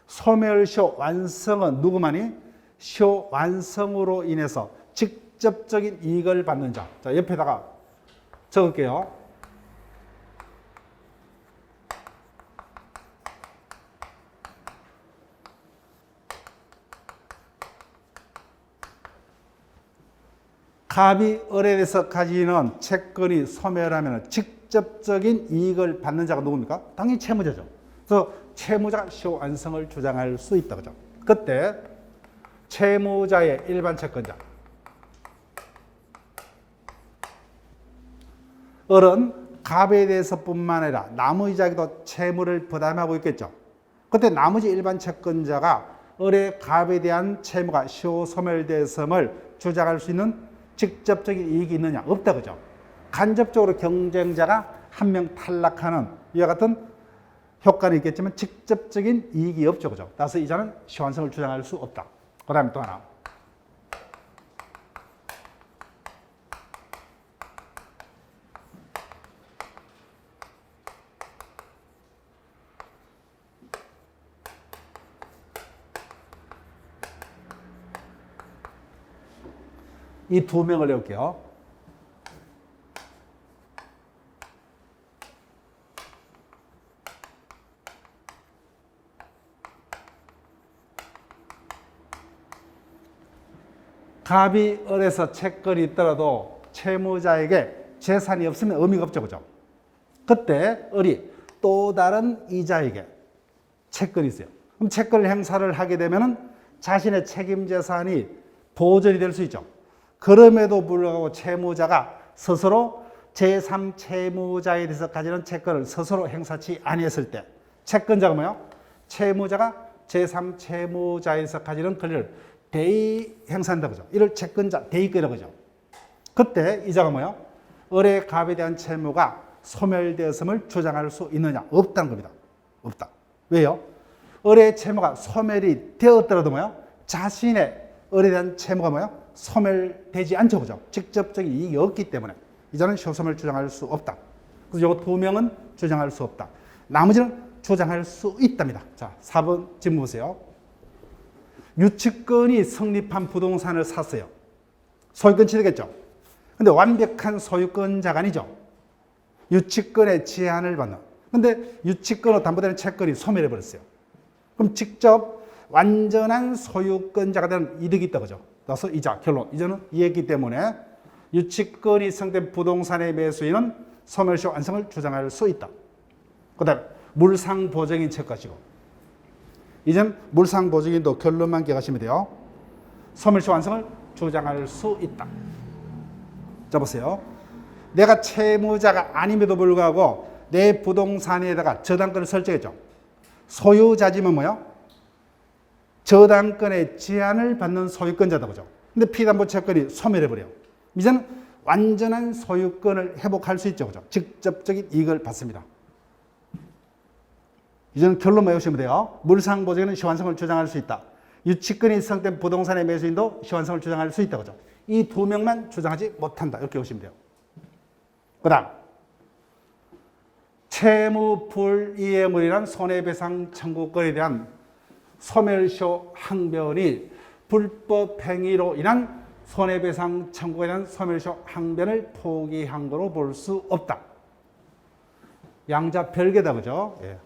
소멸시효 완성은 누구만이? 시효 완성으로 인해서 직접적인 이익을 받는 자. 자, 옆에다가 적을게요. 갑이 을에 대해서 가지는 채권이 소멸하면 직접적인 이익을 받는 자가 누굽니까? 당연히 채무자죠. 그래서 채무자가 시효 완성을 주장할 수 있다. 그죠? 그때 채무자의 일반 채권자. 을은 갑에 대해서뿐만 아니라 나머지 자에게도 채무를 부담하고 있겠죠. 그때 나머지 일반 채권자가 을의 갑에 대한 채무가 시효 소멸됐음을 주장할 수 있는 직접적인 이익이 있느냐? 없다. 그죠? 간접적으로 경쟁자가 한 명 탈락하는 이와 같은 효과는 있겠지만 직접적인 이익이 없죠. 그죠? 따라서 이자는 시효완성을 주장할 수 없다. 그 다음에 또 하나. 이 두 명을 외울게요. 갑이 을에서 채권이 있더라도 채무자에게 재산이 없으면 의미가 없죠. 그죠? 그때 을이 또 다른 이자에게 채권이 있어요. 그럼 채권을 행사를 하게 되면 자신의 책임 재산이 보전이 될 수 있죠. 그럼에도 불구하고 채무자가 스스로 제3채무자에 대해서 가지는 채권을 스스로 행사치 아니했을 때 채권자가 뭐예요? 채무자가 제3채무자에 대해서 가지는 권리를 대의 행사한다고 하죠. 이를 채권자 대의권이라고 하죠. 그때 이자가 뭐예요? 을의 갑에 대한 채무가 소멸되었음을 주장할 수 있느냐? 없다는 겁니다. 없다. 왜요? 을의 채무가 소멸이 되었더라도 뭐예요? 자신의 을에 대한 채무가 뭐예요? 소멸되지 않죠. 그죠? 직접적인 이익이 없기 때문에 이자는 시효소멸 주장할 수 없다. 그래서 이 두 명은 주장할 수 없다. 나머지는 주장할 수 있답니다. 자, 4번 질문 보세요. 유치권이 성립한 부동산을 샀어요. 소유권 취득했죠. 근데 완벽한 소유권자가 아니죠. 유치권의 제한을 받는. 근데 유치권으로 담보되는 채권이 소멸해버렸어요. 그럼 직접 완전한 소유권자가 되는 이득이 있다. 그죠? 그래서 이자, 결론. 이자는 이해했기 때문에 유치권이 성립된 부동산의 매수인은 소멸시효 완성을 주장할 수 있다. 그 다음에 물상보증인 채권이고. 이제는 물상보증인도 결론만 기억하시면 돼요. 소멸시효 완성을 주장할 수 있다. 자, 보세요. 내가 채무자가 아님에도 불구하고 내 부동산에다가 저당권을 설정했죠. 소유자지만 뭐요? 저당권의 제한을 받는 소유권자다. 그죠? 근데 피담보 채권이 소멸해버려요. 이제는 완전한 소유권을 회복할 수 있죠. 그죠? 직접적인 이익을 받습니다. 이제는 결론만 외우시면 돼요. 물상보증인은 시효완성을 주장할 수 있다. 유치권이 성립된 부동산의 매수인도 시효완성을 주장할 수 있다. 그죠? 이 두 명만 주장하지 못한다. 이렇게 보시면 돼요. 그 다음 채무 불이해물이란 손해배상 청구권에 대한 소멸시효 항변이 불법 행위로 인한 손해배상 청구에 대한 소멸시효 항변을 포기한 거로 볼 수 없다. 양자 별개다. 그죠? 예.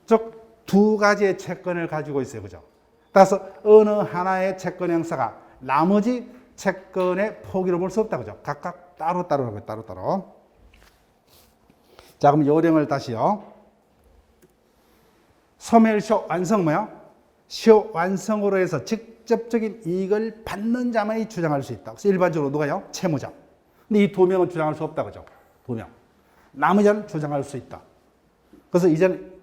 즉 두 가지의 채권을 가지고 있어요. 그죠? 따라서 어느 하나의 채권 행사가 나머지 채권의 포기로 볼 수 없다. 그죠? 각각 따로따로. 자, 그럼 요령을 다시요. 소멸시효 완성 뭐야? 시효 완성으로 해서 직접적인 이익을 받는 자만이 주장할 수 있다. 그래서 일반적으로 누가요? 채무자. 근데 이 두 명은 주장할 수 없다. 그죠? 두 명. 나머지는 주장할 수 있다. 그래서 이제는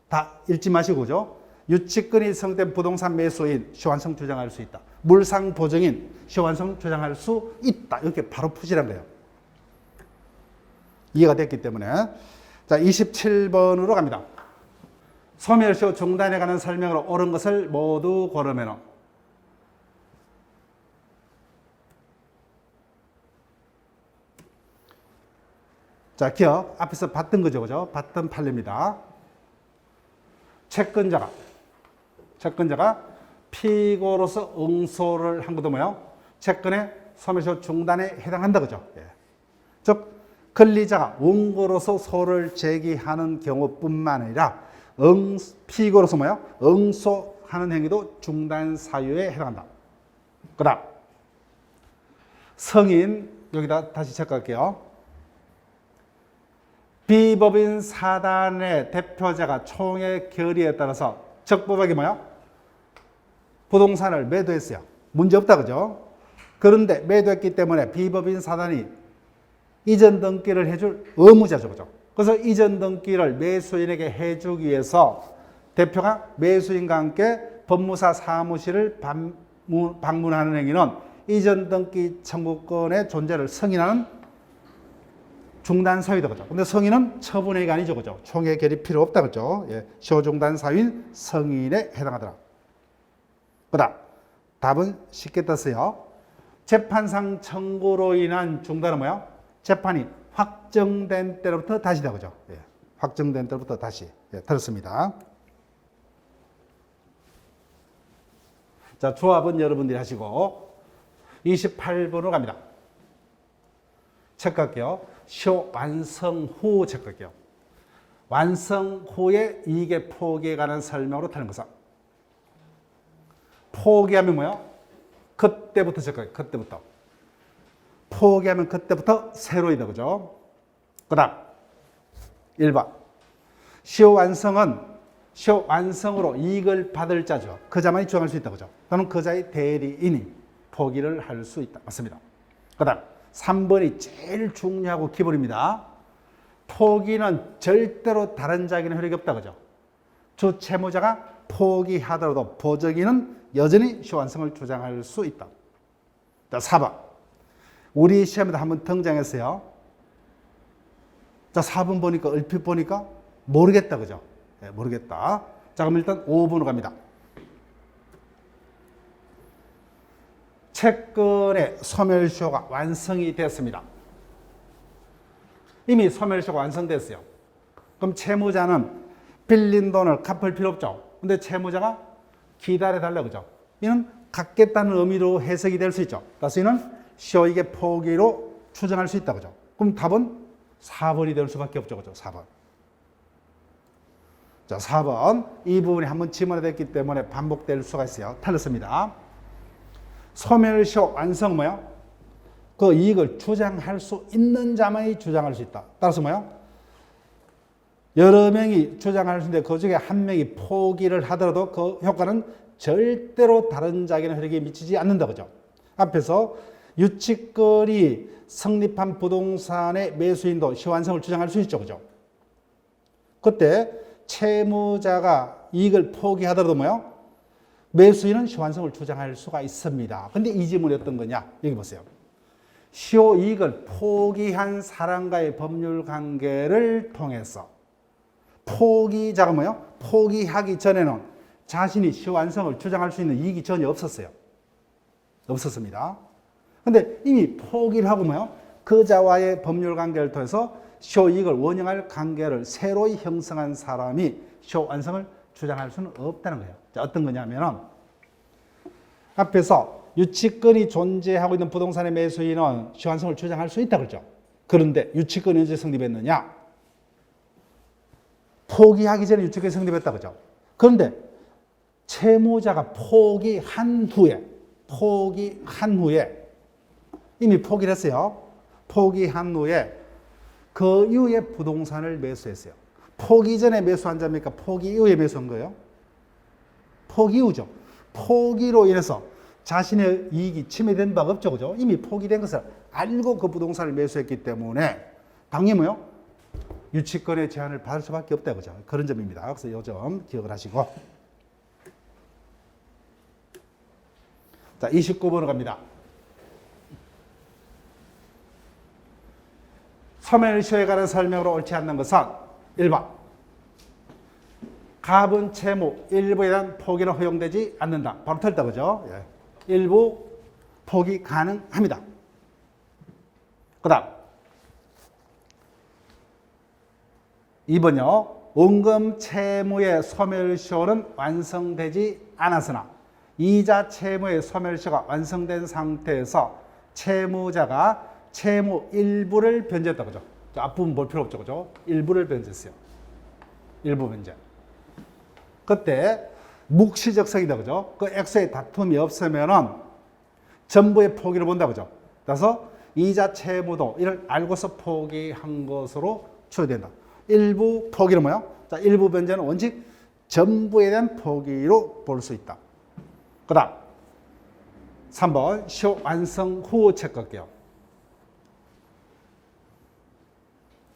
다 읽지 마시고, 그죠? 유치권이 성립된 부동산 매수인 시효완성 주장할 수 있다. 물상보증인 시효완성 주장할 수 있다. 이렇게 바로 푸시란 거예요. 이해가 됐기 때문에. 자, 27번으로 갑니다. 소멸시효 중단에 관한 설명으로 옳은 것을 모두 고르면 자, 기억. 앞에서 봤던 거죠. 그죠? 봤던 판례입니다. 채권자가 피고로서 응소를 한 것도 뭐요? 채권의 소멸시효 중단에 해당한다. 그죠? 예. 즉, 권리자가 원고로서 소를 제기하는 경우뿐만 아니라 피고로서 뭐요? 응소하는 행위도 중단 사유에 해당한다. 그 다음, 성인, 여기다 다시 체크할게요. 비법인 사단의 대표자가 총회 결의에 따라서 적법하게 뭐요? 부동산을 매도했어요. 문제 없다. 그죠? 그런데 매도했기 때문에 비법인 사단이 이전 등기를 해줄 의무자죠. 그죠? 그래서 이전 등기를 매수인에게 해주기 위해서 대표가 매수인과 함께 법무사 사무실을 방문하는 행위는 이전 등기 청구권의 존재를 승인하는 중단 사유다. 그죠? 근데 성인은 처분행위가 아니죠. 그죠? 총회 결의 필요 없다. 그죠? 예. 시효중단 사유인 성인에 해당하더라. 그 다음, 답은 쉽게 떴어요. 재판상 청구로 인한 중단은 뭐야? 재판이 확정된 때로부터 다시다. 그죠? 예. 확정된 때로부터 다시. 예. 들었습니다. 자, 조합은 여러분들이 하시고 28번으로 갑니다. 체크할게요. 시효 완성 후 체크할게요. 완성 후에 이익의 포기에 관한 설명으로 타는 것은 포기하면 뭐예요? 그때부터 체크해요. 그때부터. 포기하면 그때부터 새로이다. 그죠? 그 다음 1번 시효 완성으로 이익을 받을 자죠. 그 자만이 주장할 수 있다. 그죠? 또는 그 자의 대리인이 포기를 할 수 있다. 맞습니다. 그 다음 3번이 제일 중요하고 기본입니다. 포기는 절대로 다른 자에게는 효력이 없다. 그죠? 주 채무자가 포기하더라도 보증인은 여전히 시효완성을 주장할 수 있다. 자, 4번. 우리 시험에도 한번 등장했어요. 자, 4번 보니까, 얼핏 보니까 모르겠다. 그죠? 네, 모르겠다. 자, 그럼 일단 5번으로 갑니다. 채권의 소멸시효가 완성이 됐습니다. 이미 소멸시효가 완성됐어요. 그럼 채무자는 빌린 돈을 갚을 필요 없죠. 근데 채무자가 기다려달라. 그죠? 이는 갚겠다는 의미로 해석이 될 수 있죠. 따라서 이는 시효이익의 포기로 추정할 수 있다. 그죠? 그럼 답은 4번이 될 수밖에 없죠. 그죠? 4번. 자, 4번. 이 부분이 한번 지문화 됐기 때문에 반복될 수가 있어요. 틀렸습니다. 소멸시효 완성 뭐야? 그 이익을 주장할 수 있는 자만이 주장할 수 있다. 따라서 뭐야? 여러 명이 주장할 수 있는데 그 중에 한 명이 포기를 하더라도 그 효과는 절대로 다른 자에게는 효력이 미치지 않는다. 그죠? 앞에서 유치권이 성립한 부동산의 매수인도 시효 완성을 주장할 수 있죠. 그죠? 그때 채무자가 이익을 포기하더라도 뭐야? 매수인은 시효완성을 주장할 수가 있습니다. 근데 이 지문이 어떤 거냐? 여기 보세요. 시효 이익을 포기한 사람과의 법률 관계를 통해서 포기자가 뭐예요? 포기하기 전에는 자신이 시효완성을 주장할 수 있는 이익이 전혀 없었어요. 없었습니다. 근데 이미 포기를 하고 뭐예요? 그자와의 법률 관계를 통해서 시효 이익을 원형할 관계를 새로이 형성한 사람이 시효완성을 주장할 수는 없다는 거예요. 자, 어떤 거냐면은 앞에서 유치권이 존재하고 있는 부동산의 매수인은 시효완성을 주장할 수 있다 그랬죠. 그런데 유치권이 언제 성립했느냐? 포기하기 전에 유치권이 성립했다 그죠. 그런데 채무자가 포기한 후에 이미 포기를 했어요. 포기한 후에 그 이후에 부동산을 매수했어요. 포기 전에 매수한 자입니까? 포기 이후에 매수한 거예요? 포기 이후죠. 포기로 인해서 자신의 이익이 침해된 바가 없죠. 그죠? 이미 포기된 것을 알고 그 부동산을 매수했기 때문에 당연히 뭐요? 유치권의 제한을 받을 수밖에 없다. 그죠? 그런 점입니다. 그래서 이 점 기억을 하시고. 자, 29번으로 갑니다. 소멸시효에 관한 설명으로 옳지 않는 것은 1번 가분 채무 일부에 대한 포기는 허용되지 않는다. 바로 틀렸다. 그죠? 예. 일부 포기 가능합니다. 그 다음 2번요. 원금 채무의 소멸시효는 완성되지 않았으나 이자 채무의 소멸시효가 완성된 상태에서 채무자가 채무 일부를 변제했다. 그죠? 앞부분 볼 필요 없죠. 그죠? 일부를 변제했어요. 일부 변제. 그때 묵시적성이다. 그죠? 그 액수의 다툼이 없으면은 전부의 포기를 본다. 그죠? 그래서 이자 채무도 이를 알고서 포기한 것으로 추정된다. 일부 포기는 뭐야? 자, 일부 변제는 원칙 전부에 대한 포기로 볼 수 있다. 그 다음 3번 시효 완성 후 체크할게요.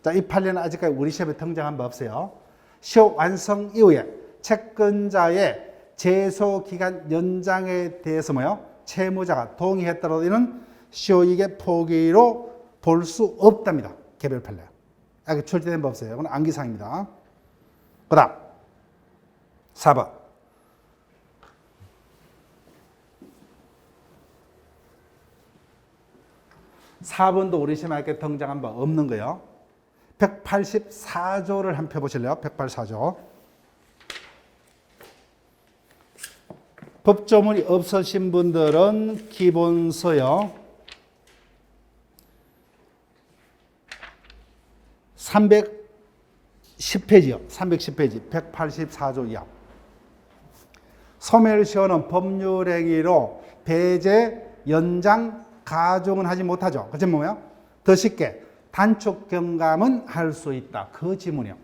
자, 이 판례는 아직까지 우리 시험에 등장한 바 없어요. 시효 완성 이후에 채권자의 제소기간 연장에 대해서 뭐요? 채무자가 동의했더라도 이는 시효이익의 포기로 볼 수 없답니다. 개별 판례. 아직 출제된 바 없어요. 이건 암기사항입니다. 그 다음 4번 4번도 우리 시험에 이렇게 등장한 바 없는 거예요. 184조를 한번 펴보실래요? 184조. 법조문이 없으신 분들은 기본서요. 310페이지요. 310페이지. 184조 이하. 소멸시효는 법률행위로 배제, 연장, 가중은 하지 못하죠. 그 점은 뭐예요? 더 쉽게 단축 경감은 할 수 있다. 그 지문이요.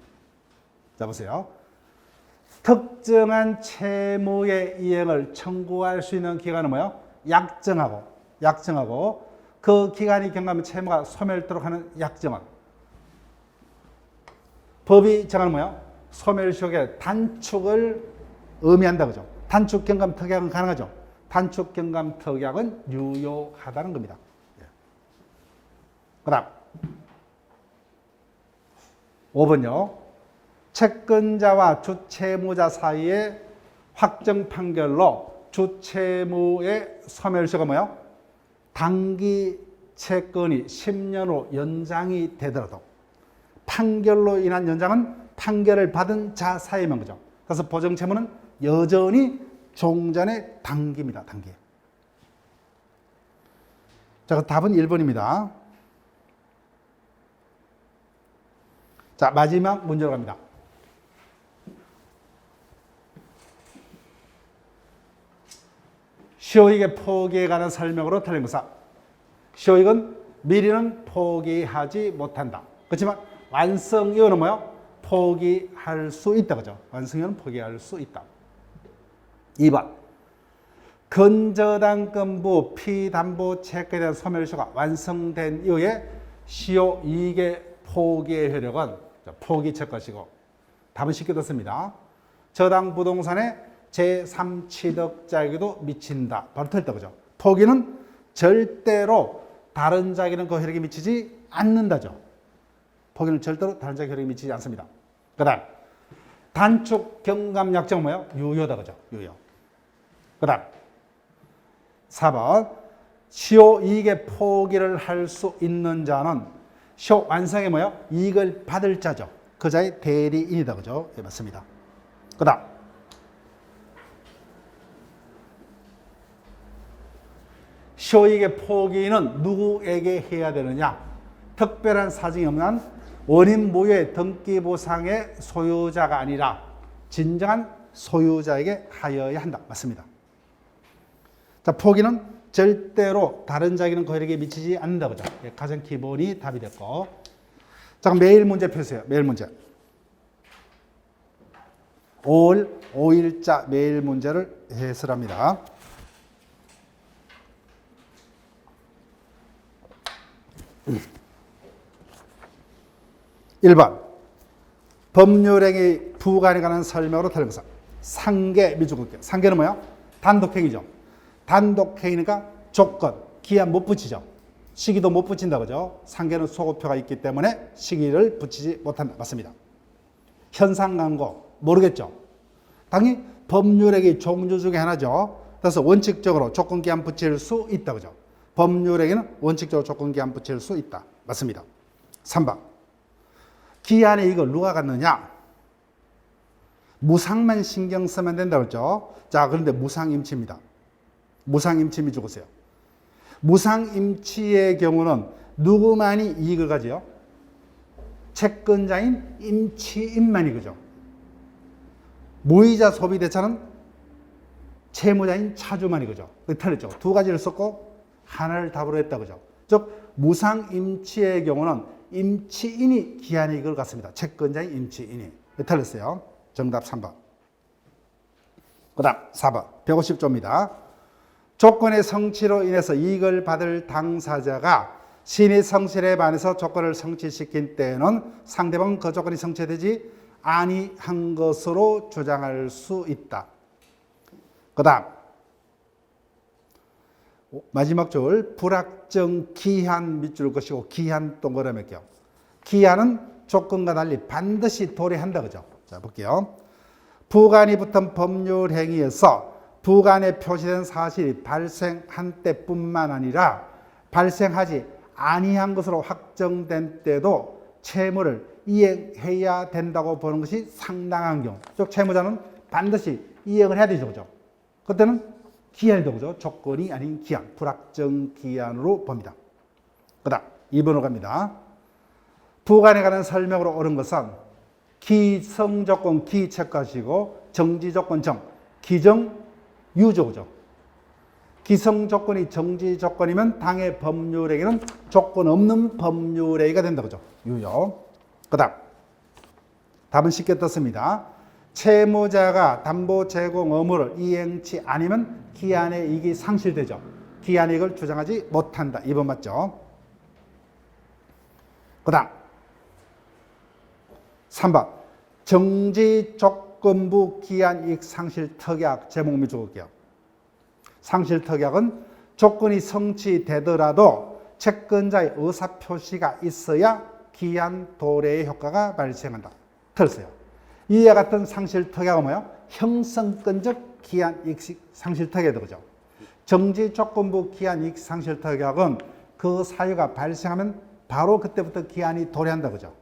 자, 보세요. 특정한 채무의 이행을 청구할 수 있는 기간은 뭐예요? 약정하고 그 기간이 경과하면 채무가 소멸토록 하는 약정은 법이 정하는 뭐예요? 소멸시효의 단축을 의미한다. 그죠? 단축 경감 특약은 가능하죠. 단축 경감 특약은 유효하다는 겁니다. 그 다음 5번요. 채권자와 주채무자 사이의 확정 판결로 주채무의 소멸시효가 뭐예요? 단기 채권이 10년으로 연장이 되더라도 판결로 인한 연장은 판결을 받은 자 사이만 거죠. 그래서 보정채무는 여전히 종전의 단기입니다. 단기. 자, 답은 1번입니다. 자, 마지막 문제로 갑니다. 시효이익의 포기에 관한 설명으로 틀림없사. 시효이익은 미리는 포기하지 못한다. 그렇지만 완성 이유는 뭐예요? 포기할 수 있다. 그죠? 완성 이유는 포기할 수 있다. 2번. 근저당권부 피담보 채권에 대한 소멸시효가 완성된 이후에 시효이익의 포기의 효력은 포기칠 것이고, 답은 쉽게 듣습니다. 저당 부동산의 제3취득자에게도 미친다. 바로 틀렸다. 그죠? 포기는 절대로 다른 자에게는 그 효력이 미치지 않는다죠. 포기는 절대로 다른 자에게 효력이 미치지 않습니다. 그 다음 단축 경감 약정은 뭐예요? 유효다. 그죠? 유효. 그 다음 4번 시효 이익의 포기를 할 수 있는 자는 시효 완성에 뭐예요? 이익을 받을 자죠. 그 자의 대리인이다. 그죠? 예, 맞습니다. 그 다음 시효 이익의 포기는 누구에게 해야 되느냐? 특별한 사정이 없는 원인 무효의 등기 보상의 소유자가 아니라 진정한 소유자에게 하여야 한다. 맞습니다. 자, 포기는 절대로 다른 자에게는 그 효력에 미치지 않는다. 그죠? 예, 가장 기본이 답이 됐고. 자, 그럼 매일 문제 펴주세요. 매일 문제. 5월 5일자 매일 문제를 해설합니다. (1번) 법률행위 부관에 관한 설명으로 틀림없사. 상계 미주국계. 상계는 뭐야? 단독행위죠. 단독행위니까 조건, 기한 못 붙이죠. 시기도 못 붙인다. 그죠? 상계는 소급표가 있기 때문에 시기를 붙이지 못한다. 맞습니다. 현상광고 모르겠죠. 당연히 법률행위 종류 중에 하나죠. 그래서 원칙적으로 조건 기한 붙일 수 있다. 그죠? 법률행위는 원칙적으로 조건 기한 붙일 수 있다. 맞습니다. 3번 기한에 이걸 누가 갖느냐? 무상만 신경 쓰면 된다고 했죠. 자, 그런데 무상임치입니다. 무상임치미 죽으세요. 무상임치의 경우는 누구만이 이익을 가져요? 채권자인 임치인만이 그죠. 무이자 소비대차는 채무자인 차주만이 그죠. 틀렸죠. 두 가지를 썼고 하나를 답으로 했다 그죠. 즉 무상임치의 경우는 임치인이 기한에 이익을 갖습니다. 채권자인 임치인이. 틀렸어요. 정답 3번. 그 다음 4번 150조입니다. 조건의 성취로 인해서 이익을 받을 당사자가 신의 성실에 반해서 조건을 성취시킨 때에는 상대방은 그 조건이 성취되지 아니한 것으로 주장할 수 있다. 그 다음 마지막 줄 불확정 기한 밑줄 것이고 기한 동그라미 할게요. 기한은 조건과 달리 반드시 도래한다 그죠. 자 볼게요. 부관이 붙은 법률 행위에서 부관에 표시된 사실이 발생한 때뿐만 아니라 발생하지 아니한 것으로 확정된 때도 채무를 이행해야 된다고 보는 것이 상당한 경우. 즉 채무자는 반드시 이행을 해야 되죠. 그죠? 그때는 기한이 되죠. 조건이 아닌 기한, 불확정 기한으로 봅니다. 그 다음 2번으로 갑니다. 부관에 관한 설명으로 옳은 것은 기성조건 기체까지고 정지조건 정, 기정 유조죠. 기성조건이 정지조건이면 당의 법률행위는 조건 없는 법률행위가 된다 그죠. 유효. 그 다음 답은 쉽게 떴습니다. 채무자가 담보 제공 의무를 이행치 아니면 기한의 이익이 상실되죠. 기한의 이익을 주장하지 못한다. 2번 맞죠. 그 다음 3번 정지조건부 기한이익 상실특약 제목 및 적을게요. 상실특약은 조건이 성취되더라도 채권자의 의사표시가 있어야 기한 도래의 효과가 발생한다. 들었어요. 이와 같은 상실특약은 뭐예요? 형성권적 기한이익 상실특약이다. 그죠? 정지조건부 기한이익 상실특약은 그 사유가 발생하면 바로 그때부터 기한이 도래한다. 그죠?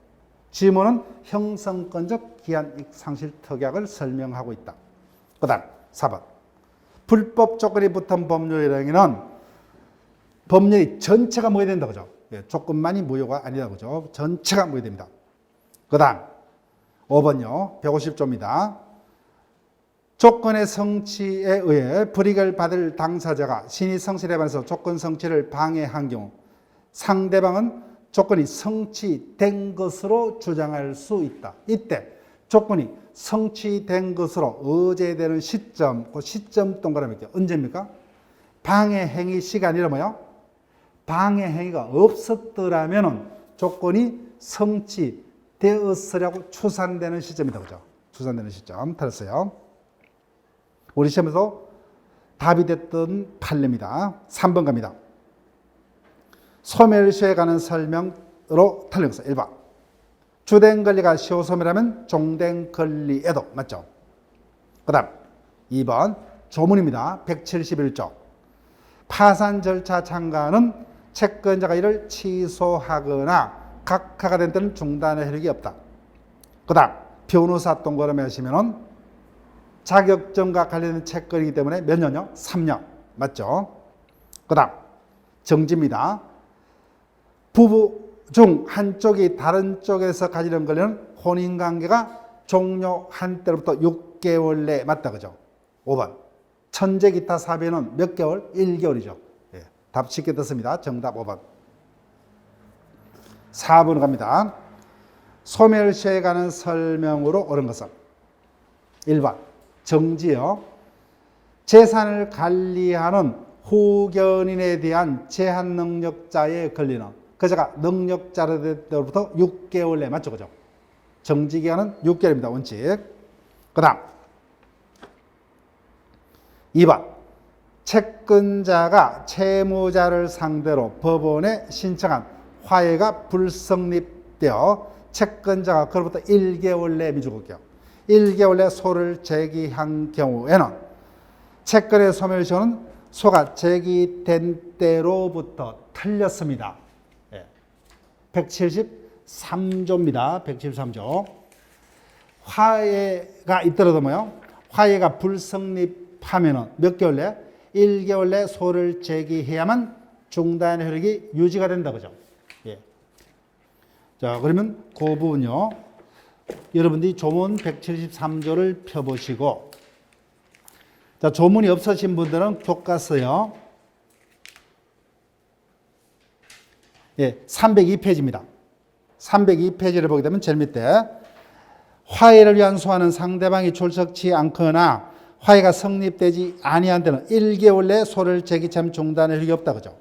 지문은 형성권적 기한이익 상실특약을 설명하고 있다. 그 다음 4번 불법 조건이 붙은 법률행위는 법률이 전체가 무효 된다. 그죠? 예, 조건만이 무효가 아니다. 그죠? 전체가 무효됩니다. 그 다음 5번요. 150조입니다. 조건의 성취에 의해 불이익을 받을 당사자가 신의 성실에 반해서 조건 성취를 방해한 경우 상대방은 조건이 성취된 것으로 주장할 수 있다. 이때 조건이 성취된 것으로 의제되는 시점, 그 시점 동그라미 있죠. 언제입니까? 방해 행위 시간이라 뭐요? 방해 행위가 없었더라면 조건이 성취되었으라고 추산되는 시점이다. 그죠? 추산되는 시점. 들었어요? 우리 시험에서 답이 됐던 판례입니다. 3번 갑니다. 소멸시에 관한 설명으로 틀린 것은 1번. 주된 권리가 시효소멸하면 종된 권리에도 맞죠? 그 다음 2번 조문입니다. 171조. 파산 절차 참가는 채권자가 이를 취소하거나 각하가 된 때는 중단의 효력이 없다. 그 다음 변호사 동그라미 하시면은 자격증과 관련된 채권이기 때문에 몇 년요? 3년. 맞죠? 그 다음 정지입니다. 부부 중 한쪽이 다른 쪽에서 가지는 권리는 혼인관계가 종료한 때로부터 6개월 내에 맞다. 그죠? 5번 천재 기타 사비는 몇 개월? 1개월이죠. 예, 답 쉽게 떴습니다. 정답 5번. 4번 갑니다. 소멸시에 관한 설명으로 옳은 것은 1번 정지요. 재산을 관리하는 후견인에 대한 제한 능력자의 권리는 그자가 능력자로부터 6개월 내에 맞죠? 그죠? 정지기간은 6개월입니다. 원칙. 그 다음 2번 채권자가 채무자를 상대로 법원에 신청한 화해가 불성립되어 채권자가 그로부터 1개월 내에 미주고요. 1개월 내에 소를 제기한 경우에는 채권의 소멸시효는 소가 제기된 때로부터 틀렸습니다. 170 173조입니다. 173조. 화해가 있더라도 뭐요? 화해가 불성립하면은 몇 개월 내? 1개월 내 소를 제기해야만 중단의 효력이 유지가 된다. 그죠? 예. 자, 그러면 그 부분요. 여러분들이 조문 173조를 펴보시고, 자, 조문이 없으신 분들은 교과서요. 예, 302페이지입니다. 302페이지를 보게 되면 제일 밑에 화해를 위한 소환은 상대방이 출석치 않거나 화해가 성립되지 아니한 데는 1개월 내 소를 제기참 중단의 효력이 없다. 그죠?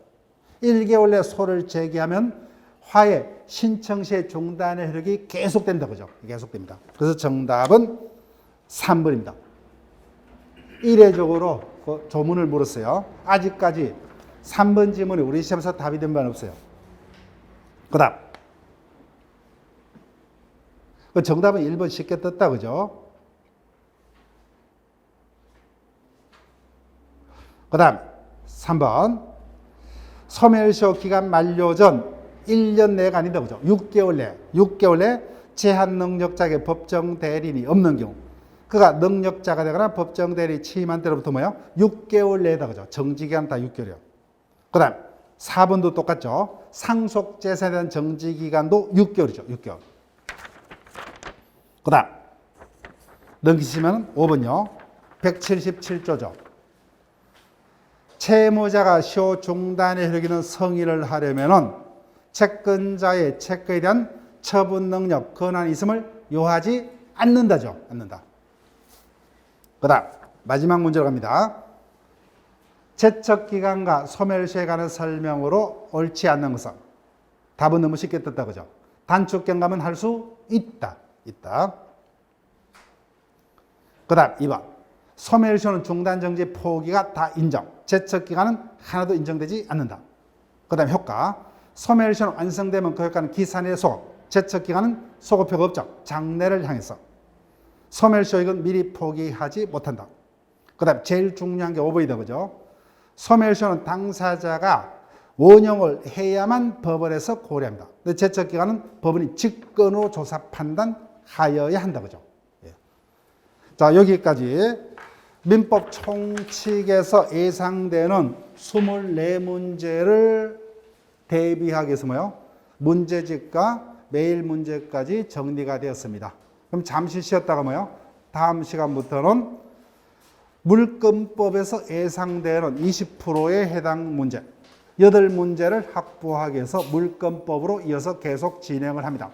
1개월 내 소를 제기하면 화해 신청 시에 중단의 효력이 계속된다. 그죠? 계속됩니다. 그래서 정답은 3번입니다. 이례적으로 그 조문을 물었어요. 아직까지 3번 지문이 우리 시험에서 답이 된 바는 없어요. 그 다음. 그 정답은 1번 쉽게 떴다. 그죠? 그 다음 3번. 소멸시효 기간 만료 전 1년 내가 아니다. 그죠? 6개월 내 제한 능력자에게 법정 대리인이 없는 경우, 그가 능력자가 되거나 법정 대리 취임한 때로부터 뭐예요? 6개월 내다. 그죠? 정지기간 다 6개월이요. 그 다음 4번도 똑같죠. 상속 재산에 대한 정지기간도 6개월이죠. 6개월. 그 다음 넘기시면 5번요. 177조죠. 채무자가 시효 중단의 효력 있는 성의를 하려면은 채권자의 채권에 대한 처분 능력, 권한이 있음을 요하지 않는다죠. 않는다. 그 다음 마지막 문제로 갑니다. 제척기간과 소멸시효에 관한 설명으로 옳지 않는 것은, 답은 너무 쉽게 떴다. 그죠? 단축 경감은 할 수 있다. 그 다음 2번. 소멸시효는 중단정지 포기가 다 인정. 제척기간은 하나도 인정되지 않는다. 그 다음 효과. 소멸시효는 완성되면 그 효과는 기산의 소급. 제척기간은 소급효과 없죠. 장래를 향해서. 소멸시효익은 미리 포기하지 못한다. 그 다음 제일 중요한 게 5번이다. 그죠? 소멸시효는 당사자가 원용을 해야만 법원에서 고려합니다. 근데 제척기간은 법원이 직권으로 조사 판단하여야 한다. 그죠? 예. 자, 여기까지 민법 총칙에서 예상되는 24문제를 대비하기 위해서 뭐요? 문제집과 매일 문제까지 정리가 되었습니다. 그럼 잠시 쉬었다가 뭐요? 다음 시간부터는 물권법에서 예상되는 20%에 해당 문제, 8문제를 확보하기 위해서 물권법으로 이어서 계속 진행을 합니다.